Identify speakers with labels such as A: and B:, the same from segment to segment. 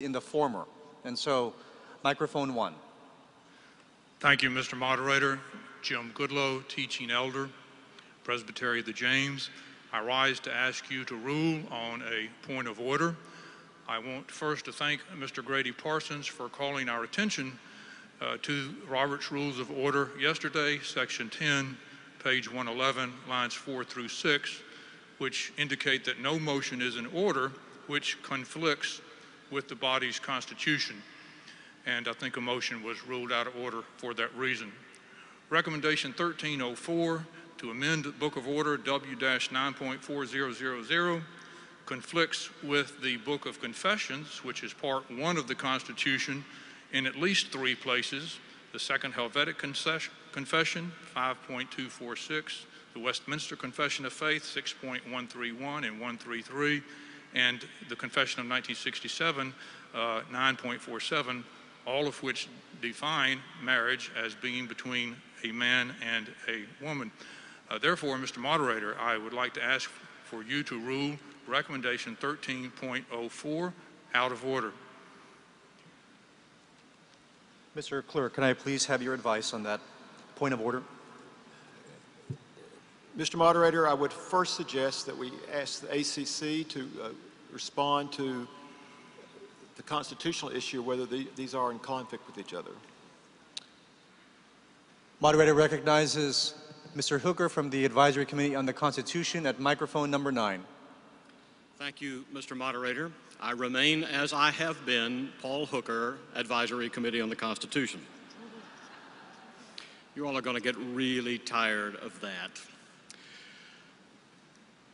A: in the former. And so, microphone 1.
B: Thank you, Mr. Moderator. Jim Goodloe, teaching elder, Presbyterian the James. I rise to ask you to rule on a point of order. I want first to thank Mr. Grady Parsons for calling our attention to Robert's Rules of Order yesterday, section 10, page 111, lines 4 through 6, which indicate that no motion is in order which conflicts with the body's constitution. And I think a motion was ruled out of order for that reason. Recommendation 1304 to amend the Book of Order W-9.4000 conflicts with the Book of Confessions, which is part 1 of the Constitution, in at least 3 places: the Second Helvetic Confession, 5.246, the Westminster Confession of Faith, 6.131 and 133, and the Confession of 1967, 9.47, all of which define marriage as being between a man and a woman. Therefore, Mr. Moderator, I would like to ask for you to rule recommendation 13.04 out of order.
A: Mr. Clerk, can I please have your advice on that point of order?
C: Mr. Moderator, I would first suggest that we ask the ACC to respond to the constitutional issue, whether these are in conflict with each other.
A: Moderator recognizes Mr. Hooker from the Advisory Committee on the Constitution at microphone number 9.
D: Thank you, Mr. Moderator. I remain, as I have been, Paul Hooker, Advisory Committee on the Constitution. You all are going to get really tired of that.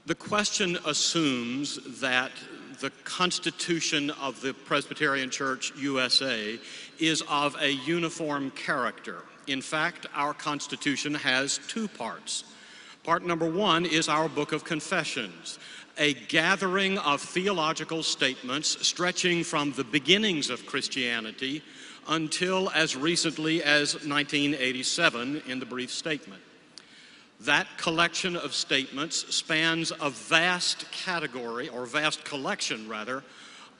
D: The question assumes that the Constitution of the Presbyterian Church, U.S.A. is of a uniform character. In fact, our Constitution has 2 parts. Part number 1 is our Book of Confessions, a gathering of theological statements stretching from the beginnings of Christianity until as recently as 1987 in the brief statement. That collection of statements spans a vast category, or vast collection rather,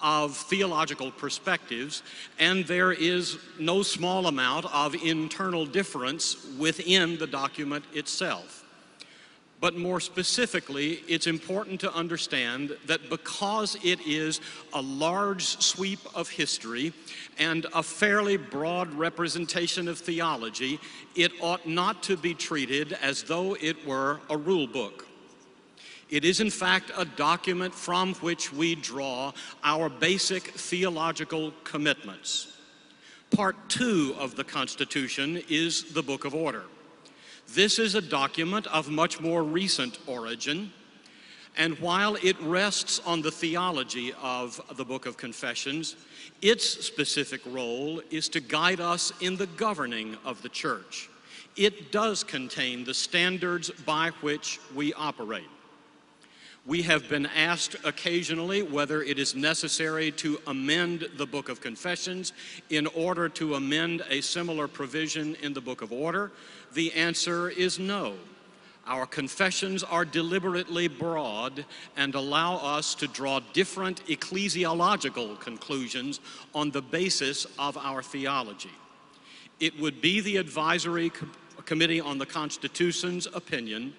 D: of theological perspectives, and there is no small amount of internal difference within the document itself. But more specifically, it's important to understand that because it is a large sweep of history and a fairly broad representation of theology, it ought not to be treated as though it were a rule book. It is in fact a document from which we draw our basic theological commitments. Part 2 of the Constitution is the Book of Order. This is a document of much more recent origin, and while it rests on the theology of the Book of Confessions, its specific role is to guide us in the governing of the church. It does contain the standards by which we operate. We have been asked occasionally whether it is necessary to amend the Book of Confessions in order to amend a similar provision in the Book of Order. The answer is no. Our confessions are deliberately broad and allow us to draw different ecclesiological conclusions on the basis of our theology. It would be the Advisory Committee on the Constitution's opinion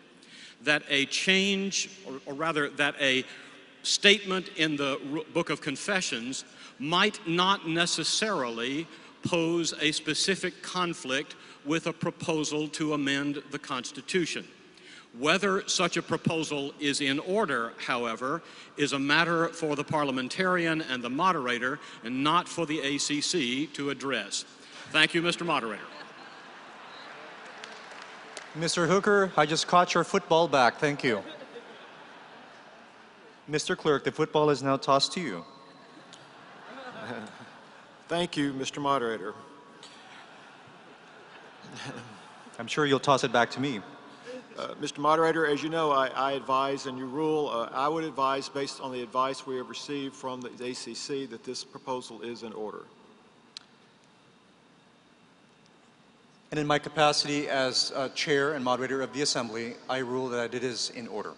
D: that a change, or rather that a statement in the Book of Confessions might not necessarily pose a specific conflict with a proposal to amend the Constitution. Whether such a proposal is in order, however, is a matter for the parliamentarian and the moderator and not for the ACC to address. Thank you, Mr. Moderator.
A: Mr. Hooker, I just caught your football back. Thank you. Mr. Clerk, the football is now tossed to you.
C: Thank you, Mr. Moderator.
A: I'm sure you'll toss it back to me.
C: Mr. Moderator, as you know, I advise and you rule. I would advise, based on the advice we have received from the ACC, that this proposal is in order.
A: And in my capacity as chair and moderator of the Assembly, I rule that it is in order.